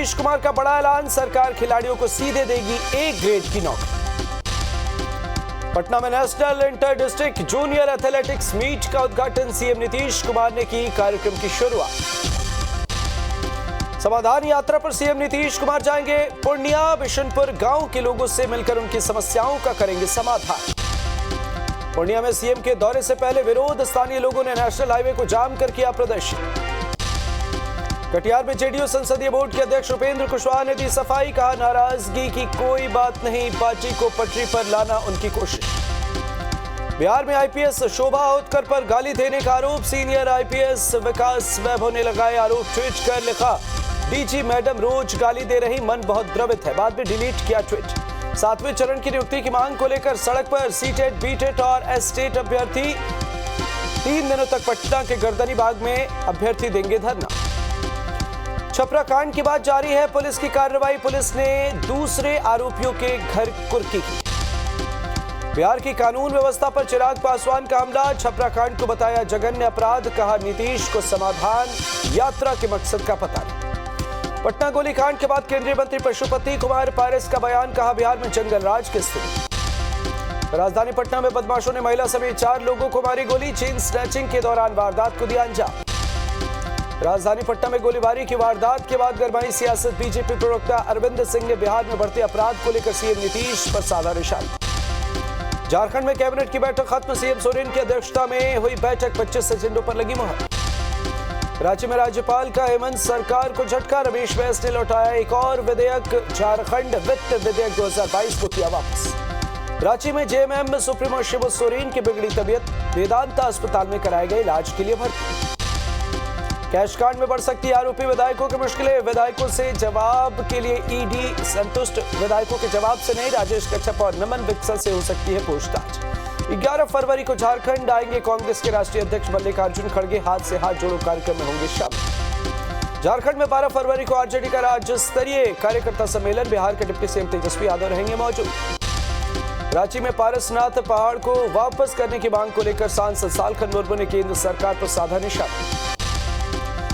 नीतीश कुमार का बड़ा ऐलान, सरकार खिलाड़ियों को सीधे देगी ए ग्रेड की नौकरी। पटना में national inter district junior athletics meet का उद्घाटन सीएम नीतीश कुमार ने की, कार्यक्रम की शुरुआत। समाधान यात्रा पर सीएम नीतीश कुमार जाएंगे पूर्णिया, बिशनपुर गांव के लोगों से मिलकर उनकी समस्याओं का करेंगे समाधान। पूर्णिया में सीएम के दौरे से पहले विरोध, स्थानीय लोगों ने नेशनल हाईवे को जाम कर किया प्रदर्शन। कटिहार में जेडीयू संसदीय बोर्ड के अध्यक्ष उपेंद्र कुशवाहा ने दी सफाई, कहा नाराजगी की कोई बात नहीं, पार्टी को पटरी पर लाना उनकी कोशिश। बिहार में आईपीएस शोभा होतकर पर गाली देने का आरोप, सीनियर आईपीएस विकास वैभव ने लगाए आरोप, ट्वीट कर लिखा डीजी मैडम रोज गाली दे रही, मन बहुत द्रवित है, बाद में डिलीट किया ट्वीट। 7वें चरण की नियुक्ति की मांग को लेकर सड़क पर सीटेट, बीटेट और एसटेट अभ्यर्थी 3 दिनों तक पटना के गर्दनी बाग में अभ्यर्थी देंगे धरना। छपरा कांड की बात जारी है, पुलिस की कार्रवाई, पुलिस ने दूसरे आरोपियों के घर कुर्की की। बिहार की कानून व्यवस्था पर चिराग पासवान का हमला, छपरा कांड को बताया जघन्य अपराध, कहा नीतीश को समाधान यात्रा के मकसद का पता नहीं। पटना गोलीकांड के बाद केंद्रीय मंत्री पशुपति कुमार पारस का बयान, कहा बिहार में जंगल राज की स्थिति। राजधानी पटना में बदमाशों ने महिला समेत 4 लोगों को मारी गोली, चेन स्नैचिंग के दौरान वारदात को दिया अंजाम। राजधानी पटना में गोलीबारी की वारदात के बाद गरमाई सियासत, बीजेपी प्रवक्ता अरविंद सिंह ने बिहार में बढ़ते अपराध को लेकर सीएम नीतीश पर साधा निशाना। झारखंड में कैबिनेट की बैठक खत्म, सीएम सोरेन की अध्यक्षता में हुई बैठक, 25 एजेंडों पर लगी मुहर। रांची में राज्यपाल का हेमंत सरकार को झटका, रमेश बैस ने लौटाया एक और विधेयक, झारखंड वित्त विधेयक 2022 को किया वापस। रांची में जेएमएम में सुप्रीमो शिबू सोरेन की बिगड़ी तबीयत, वेदांता अस्पताल में कराए गए इलाज के लिए भर्ती। कैश कांड में बढ़ सकती आरोपी विधायकों की मुश्किलें, विधायकों से जवाब के लिए ईडी संतुष्ट, विधायकों के जवाब से नहीं, राजेश कच्छप और नमन बिक्सल से हो सकती है पूछताछ। 11 फरवरी को झारखंड आएंगे कांग्रेस के राष्ट्रीय अध्यक्ष मल्लिकार्जुन खड़गे, हाथ से हाथ जोड़ो कार्यक्रम में होंगे शामिल। झारखंड में 12 फरवरी को आरजेडी का राज्य स्तरीय कार्यकर्ता सम्मेलन, बिहार के डिप्टी सीएम तेजस्वी यादव रहेंगे मौजूद। रांची में पारसनाथ पहाड़ को वापस करने की मांग को लेकर सांसद सालखन मुर्मू ने केंद्र सरकार पर साधा निशाना।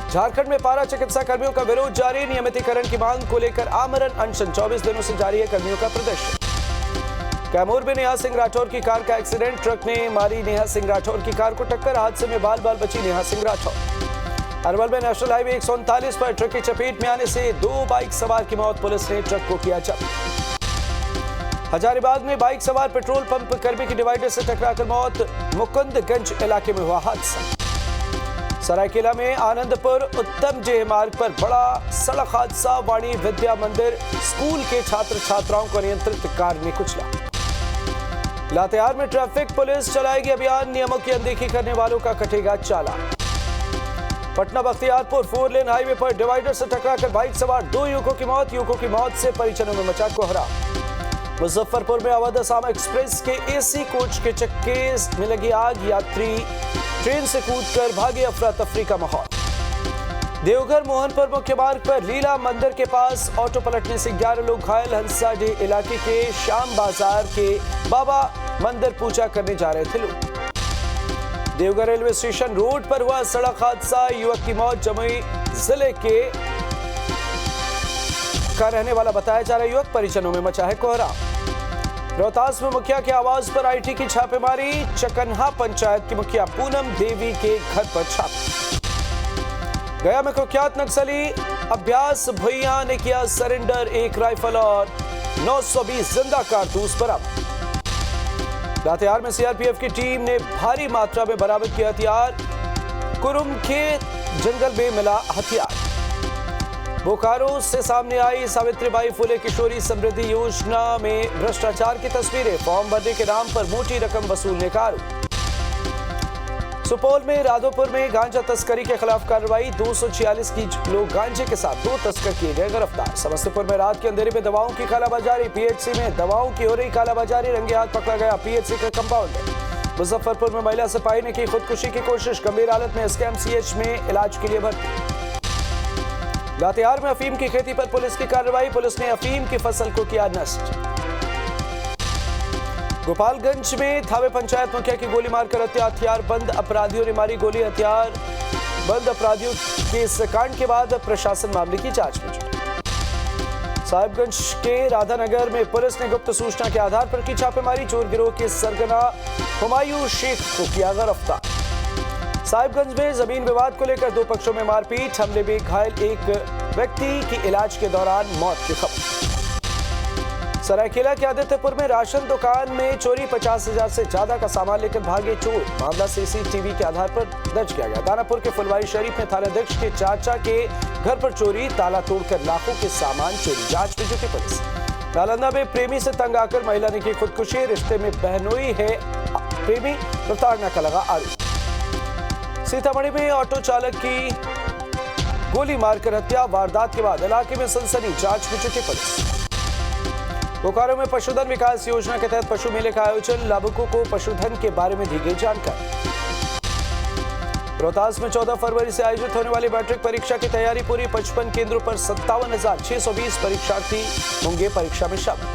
झारखंड में पारा चिकित्सा कर्मियों का विरोध जारी, नियमितीकरण की मांग को लेकर आमरण अनशन, 24 दिनों से जारी है कर्मियों का प्रदर्शन। कैमूर में नेहा सिंह राठौर की कार का एक्सीडेंट, ट्रक ने मारी नेहा सिंह राठौर की कार को टक्कर, हादसे में बाल बाल बची नेहा सिंह राठौर। अरवल में नेशनल हाईवे 139 पर ट्रक की चपेट में आने से 2 बाइक सवार की मौत, पुलिस ने ट्रक को किया जब्त। हजारीबाग में बाइक सवार पेट्रोल पंप कर्मी की डिवाइडर से टकराकर मौत, मुकुंदगंज इलाके में हुआ हादसा। सरायकेला में आनंदपुर उत्तम जे मार्ग पर बड़ा सड़क हादसा, वाणी विद्या मंदिर स्कूल के छात्र छात्राओं को नियंत्रित कार ने कुचला। लातेहार में ट्रैफिक पुलिस चलाएगी अभियान, नियमों की अनदेखी करने वालों का कटेगा चालान। पटना बख्तियारपुर 4 लेन हाईवे पर डिवाइडर से टकराकर बाइक सवार 2 युवकों की मौत, युवकों की मौत से परिजनों में मचा कोहराम। मुजफ्फरपुर में अवध असम एक्सप्रेस के एसी कोच के चक्के में लगी आग, यात्री ट्रेन से कूदकर भागे, अफरा तफरी का माहौल। देवघर मोहनपुर मुख्य मार्ग पर लीला मंदिर के पास ऑटो पलटने से 11 लोग घायल, हंसाडीह इलाके के श्याम बाजार के बाबा मंदिर पूजा करने जा रहे थे लोग। देवघर रेलवे स्टेशन रोड पर हुआ सड़क हादसा, युवक की मौत, जमुई जिले के का रहने वाला बताया जा रहा युवक, परिजनों में मचा है कोहराम। रोहतास में मुखिया के आवास पर आईटी की छापेमारी, चकन्हा पंचायत की मुखिया पूनम देवी के घर पर छापा। गया में कुख्यात नक्सली अभ्यास भुइया ने किया सरेंडर, 1 राइफल और 920 जिंदा कारतूस बरामद। लातेहार में सीआरपीएफ की टीम ने भारी मात्रा में बरामद किया हथियार, कुरुम के जंगल में मिला हथियार। बोकारो से सामने आई सावित्रीबाई फुले किशोरी समृद्धि योजना में भ्रष्टाचार की तस्वीरें, फॉर्म भरने के नाम पर मोटी रकम वसूलने का आरोप। सुपौल में राधोपुर में गांजा तस्करी के खिलाफ कार्रवाई, 246 की लोग गांजे के साथ 2 तस्कर किए गए गिरफ्तार। समस्तीपुर में रात के अंधेरे में दवाओं की कालाबाजारी, पीएचसी में दवाओं की हो रही कालाबाजारी, रंगे हाथ पकड़ा गया पीएचसी का कंपाउंडर। मुजफ्फरपुर में महिला सिपाही ने की खुदकुशी की कोशिश, गंभीर हालत में एसकेएमसीएच में इलाज के लिए भर्ती। लातेहार में अफीम की खेती पर पुलिस की कार्रवाई, पुलिस ने अफीम की फसल को किया नष्ट। गोपालगंज में थावे पंचायत मुखिया की गोली मारकर हत्या, हथियार बंद अपराधियों ने मारी गोली, हथियार बंद अपराधियों के इस कांड के बाद प्रशासन मामले की जांच में जुटा। साहिबगंज के राधानगर में पुलिस ने गुप्त सूचना के आधार पर की छापेमारी। चोर गिरोह के सरगना हुमायूं शेख को किया गिरफ्तार। साहिबगंज में जमीन विवाद को लेकर दो पक्षों में मारपीट, हमले में घायल एक व्यक्ति की इलाज के दौरान मौत की खबर। सरायकेला के आदित्यपुर में राशन दुकान में चोरी, 50,000 से ज्यादा का सामान लेकर भागे चोर। मामला सीसीटीवी के आधार पर दर्ज किया गया। दानापुर के फुलवारी शरीफ में थानाध्यक्ष के चाचा के घर पर चोरी, ताला तोड़कर लाखों के सामान चोरी, जांच में जुटी पुलिस। नालंदा में प्रेमी से तंग आकर महिला ने की खुदकुशी, रिश्ते में बहनोई है प्रेमी, प्रताड़ना का लगा आरोप। सीतामढ़ी में ऑटो चालक की गोली मारकर हत्या, वारदात के बाद इलाके में सनसनी, जांच में जुटी पुलिस। बोकारो में पशुधन विकास योजना के तहत पशु मेले का आयोजन, लाभुकों को पशुधन के बारे में दी गई जानकारी। रोहतास में 14 फरवरी से आयोजित होने वाली मैट्रिक परीक्षा की तैयारी पूरी, 55 केंद्रों पर 57,620 परीक्षार्थी होंगे परीक्षा में शामिल।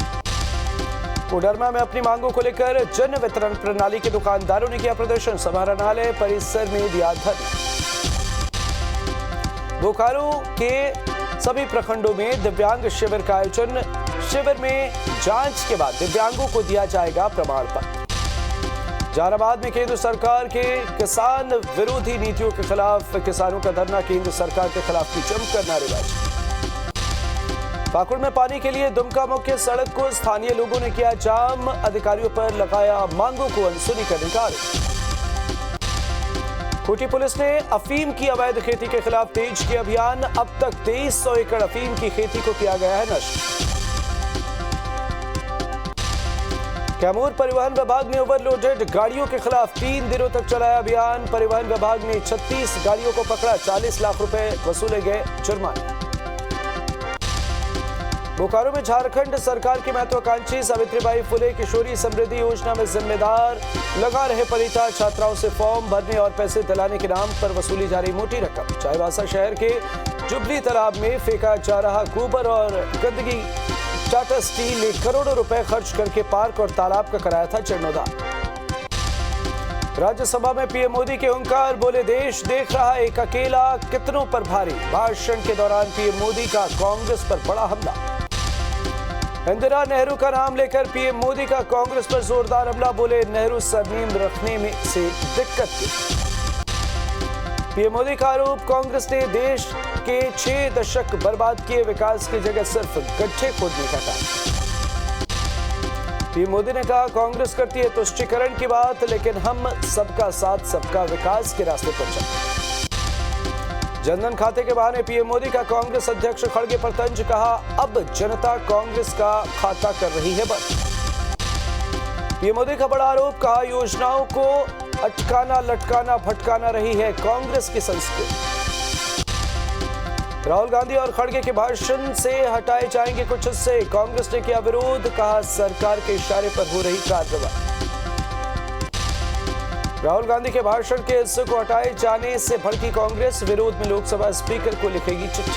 कोडरमा में अपनी मांगों को लेकर जन वितरण प्रणाली के दुकानदारों ने किया प्रदर्शन, समाहरणालय परिसर में दिया धरना। बोकारो के सभी प्रखंडों में दिव्यांग शिविर का आयोजन, शिविर में जांच के बाद दिव्यांगों को दिया जाएगा प्रमाण पत्र। जहानाबाद में केंद्र सरकार के किसान विरोधी नीतियों के खिलाफ किसानों का धरना, केंद्र सरकार के खिलाफ की जमकर नारेबाजी। पाकुड़ में पानी के लिए दुमका मुख्य सड़क को स्थानीय लोगों ने किया जाम, अधिकारियों पर लगाया मांगों को अनसुनी करने का आरोप। खूंटी पुलिस ने अफीम की अवैध खेती के खिलाफ तेज किया अभियान, अब तक 2300 एकड़ अफीम की खेती को किया गया है नष्ट। कैमूर परिवहन विभाग ने ओवरलोडेड गाड़ियों के खिलाफ 3 दिनों तक चलाया अभियान, परिवहन विभाग ने 36 गाड़ियों को पकड़ा, 40 लाख रुपए वसूले गए जुर्माने। बोकारो में झारखंड सरकार की महत्वाकांक्षी सावित्रीबाई फुले किशोरी समृद्धि योजना में जिम्मेदार लगा रहे परिता छात्राओं से फॉर्म भरने और पैसे दिलाने के नाम पर वसूली जा रही मोटी रकम। चाईबासा शहर के जुबली तालाब में फेंका जा रहा गोबर और गंदगी, टाटा स्टील ने करोड़ों रुपए खर्च करके पार्क और तालाब का कराया था जीर्णोद्धार। राज्यसभा में पीएम मोदी के हुंकार, बोले देश देख रहा एक अकेला कितनों पर भारी। भाषण के दौरान पीएम मोदी का कांग्रेस पर बड़ा हमला। इंदिरा नेहरू का नाम लेकर पीएम मोदी का कांग्रेस पर जोरदार हमला, बोले नेहरू सरनेम रखने में से दिक्कत थी। पीएम मोदी का आरोप, कांग्रेस ने देश के 6 दशक बर्बाद किए, विकास की जगह सिर्फ गड्ढे खोदने का काम। पीएम मोदी ने कहा कांग्रेस करती है तुष्टीकरण की बात, लेकिन हम सबका साथ सबका विकास के रास्ते पर चलते। जनधन खाते के बहाने पीएम मोदी का कांग्रेस अध्यक्ष खड़गे पर तंज, कहा अब जनता कांग्रेस का खाता कर रही है बंद। पीएम मोदी का बड़ा आरोप, कहा योजनाओं को अटकाना लटकाना भटकाना रही है कांग्रेस की संस्कृति। राहुल गांधी और खड़गे के भाषण से हटाए जाएंगे कुछ हिस्से, कांग्रेस ने किया विरोध, कहा सरकार के इशारे पर हो रही कार्रवाई। राहुल गांधी के भाषण के हिस्से को हटाए जाने से भड़की कांग्रेस, विरोध में लोकसभा स्पीकर को लिखेगी चिट्ठी।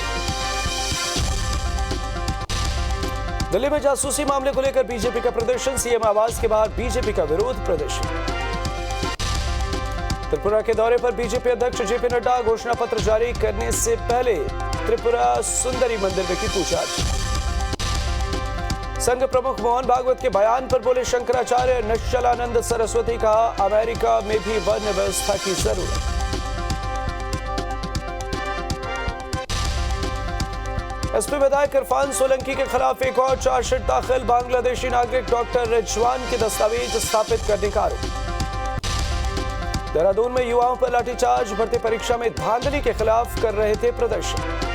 दिल्ली में जासूसी मामले को लेकर बीजेपी का प्रदर्शन, सीएम आवास के बाहर बीजेपी का विरोध प्रदर्शन। त्रिपुरा के दौरे पर बीजेपी अध्यक्ष जेपी नड्डा, घोषणा पत्र जारी करने से पहले त्रिपुरा सुंदरी मंदिर में की पूजा। संघ प्रमुख मोहन भागवत के बयान पर बोले शंकराचार्य। निश्चलानंद सरस्वती, कहा अमेरिका में भी वर्ण व्यवस्था की जरूरत। एसपी विधायक इरफान सोलंकी के खिलाफ एक और चार्जशीट दाखिल, बांग्लादेशी नागरिक डॉक्टर रिजवान के दस्तावेज स्थापित करने का आरोप। देहरादून में युवाओं पर लाठीचार्ज, भर्ती परीक्षा में धांधली के खिलाफ कर रहे थे प्रदर्शन।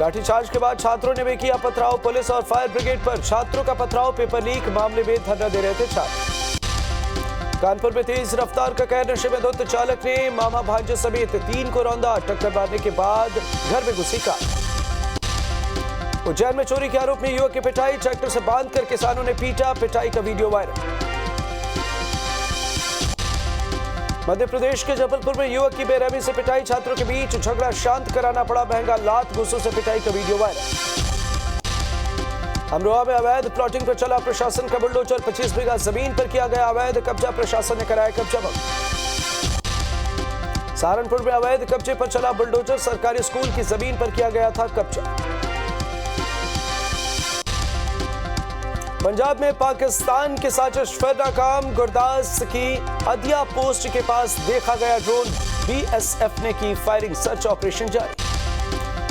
लाठीचार्ज के बाद छात्रों ने भी किया पथराव, पुलिस और फायर ब्रिगेड पर छात्रों का पथराव, पेपर लीक मामले में धरना दे रहे थे छात्र। कानपुर में तेज रफ्तार का कहर, नशे में धुत चालक ने मामा भांजे समेत 3 को रौंदा, टक्कर मारने के बाद घर में घुसी कार। उज्जैन में चोरी के आरोप में युवक की पिटाई, ट्रैक्टर से बांधकर किसानों ने पीटा, पिटाई का वीडियो वायरल। मध्य प्रदेश के जबलपुर में युवक की बेरहमी से पिटाई, छात्रों के बीच झगड़ा शांत कराना पड़ा महंगा, लात घूंसों से पिटाई का वीडियो वायरल। अमरोहा में अवैध प्लॉटिंग पर चला प्रशासन का बुलडोजर, 25 बीघा जमीन पर किया गया अवैध कब्जा, प्रशासन ने कराया कब्जा। सहारनपुर में अवैध कब्जे पर चला बुलडोजर, सरकारी स्कूल की जमीन पर किया गया था कब्जा। पंजाब में पाकिस्तान की साजिश फिर नाकाम, गुरदास की अदिया पोस्ट के पास देखा गया ड्रोन, बीएसएफ ने की फायरिंग, सर्च ऑपरेशन जारी।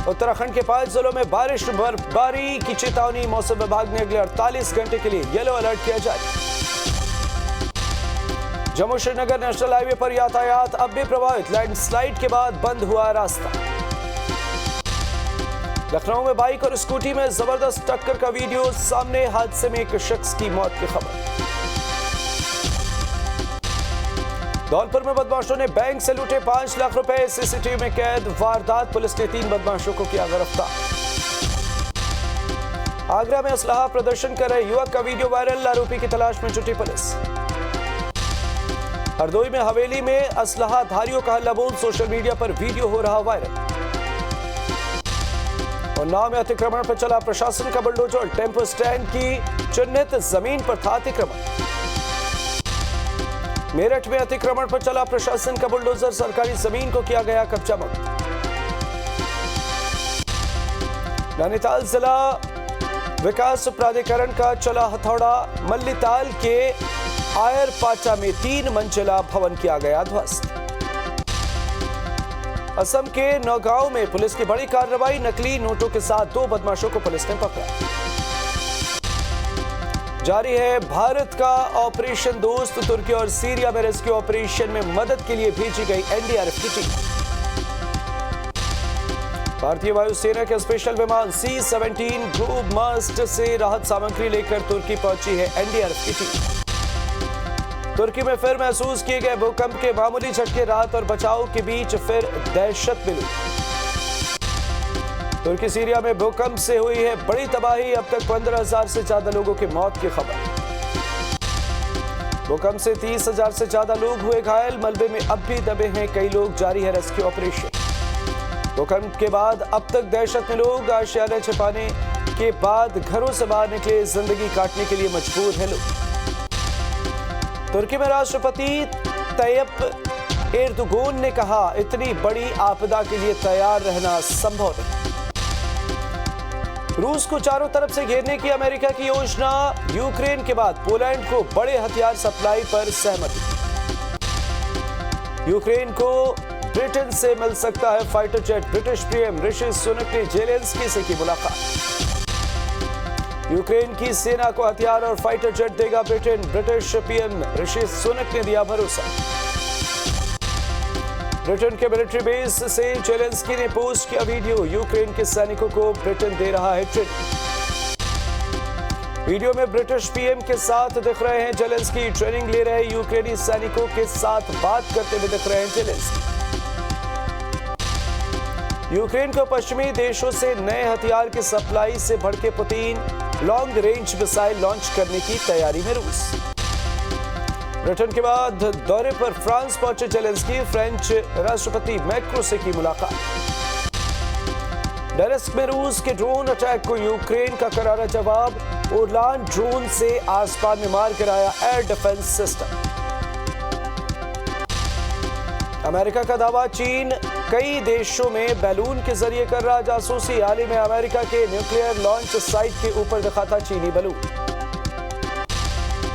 उत्तराखंड के 5 जिलों में बारिश बर्फबारी की चेतावनी, मौसम विभाग ने अगले 48 घंटे के लिए येलो अलर्ट किया जारी। जम्मू श्रीनगर नेशनल हाईवे पर यातायात अब भी प्रभावित, लैंडस्लाइड के बाद बंद हुआ रास्ता। लखनऊ में बाइक और स्कूटी में जबरदस्त टक्कर का वीडियो सामने, हादसे में एक शख्स की मौत की खबर। धौलपुर में बदमाशों ने बैंक से लूटे 5 लाख रुपए, सीसीटीवी में कैद वारदात, पुलिस ने 3 बदमाशों को किया गिरफ्तार। आगरा में असलाहा प्रदर्शन कर रहे युवक का वीडियो वायरल, आरोपी की तलाश में जुटी पुलिस। हरदोई में हवेली में असलाहा धारियों का हल्ला बोल, सोशल मीडिया पर वीडियो हो रहा वायरल। उन्नाव में अतिक्रमण पर चला प्रशासन का बुलडोजर, टेंपो स्टैंड की चिन्हित जमीन पर था अतिक्रमण। मेरठ में अतिक्रमण पर चला प्रशासन का बुलडोजर, सरकारी जमीन को किया गया कब्जा मुक्त। नैनीताल जिला विकास प्राधिकरण का चला हथौड़ा, मल्लीताल के आयर पाचा में 3 मंजिला भवन किया गया ध्वस्त। असम के नौगांव में पुलिस की बड़ी कार्रवाई, नकली नोटों के साथ 2 बदमाशों को पुलिस ने पकड़ा। जारी है भारत का ऑपरेशन दोस्त, तुर्की और सीरिया में रेस्क्यू ऑपरेशन में मदद के लिए भेजी गई एनडीआरएफ की टीम। भारतीय वायुसेना के स्पेशल विमान C-17 ग्रुप मस्ट से राहत सामग्री लेकर तुर्की पहुंची है एनडीआरएफ की टीम। तुर्की में फिर महसूस किए गए भूकंप के मामूली झटके, राहत और बचाव के बीच फिर दहशत मिली। तुर्की सीरिया में भूकंप से हुई है बड़ी तबाही, अब तक 15,000 से ज्यादा लोगों की मौत की खबर। भूकंप से 30,000 से ज्यादा लोग हुए घायल, मलबे में अब भी दबे हैं कई लोग, जारी है रेस्क्यू ऑपरेशन। भूकंप के बाद अब तक दहशत में लोग, आशियाने छिपाने के बाद घरों से बाहर निकले, जिंदगी काटने के लिए मजबूर है लोग। तुर्की में राष्ट्रपति तैयब एर्दोगान ने कहा, इतनी बड़ी आपदा के लिए तैयार रहना संभव नहीं। रूस को चारों तरफ से घेरने की अमेरिका की योजना, यूक्रेन के बाद पोलैंड को बड़े हथियार सप्लाई पर सहमति। यूक्रेन को ब्रिटेन से मिल सकता है fighter jet, British PM Rishi Sunak ने जेलेंस्की से की मुलाकात। यूक्रेन की सेना को हथियार और फाइटर जेट देगा Britain, British PM Rishi Sunak ने दिया भरोसा। ब्रिटेन के मिलिट्री बेस से जेलेंस्की ने पोस्ट किया वीडियो, यूक्रेन के सैनिकों को ब्रिटेन दे रहा है ट्रेनिंग। वीडियो में ब्रिटिश पीएम के साथ दिख रहे हैं जेलेंस्की, ट्रेनिंग ले रहे यूक्रेनी सैनिकों के साथ बात करते हुए दिख रहे हैं जेलेंस्की। यूक्रेन को पश्चिमी देशों से नए हथियार की सप्लाई से भड़के Putin, long range missile launch करने की तैयारी में रूस। ब्रिटेन के बाद दौरे पर फ्रांस पहुंचे जेलेंस्की, फ्रेंच राष्ट्रपति मैक्रो से की मुलाकात। डेरेस्क में रूस के ड्रोन अटैक को यूक्रेन का करारा जवाब, ओरलान ड्रोन से आसमान में मार गिराया एयर डिफेंस सिस्टम। अमेरिका का दावा, चीन कई देशों में बैलून के जरिए कर रहा जासूसी, हाल ही में अमेरिका के न्यूक्लियर लॉन्च साइट के ऊपर दिखा था चीनी बैलून।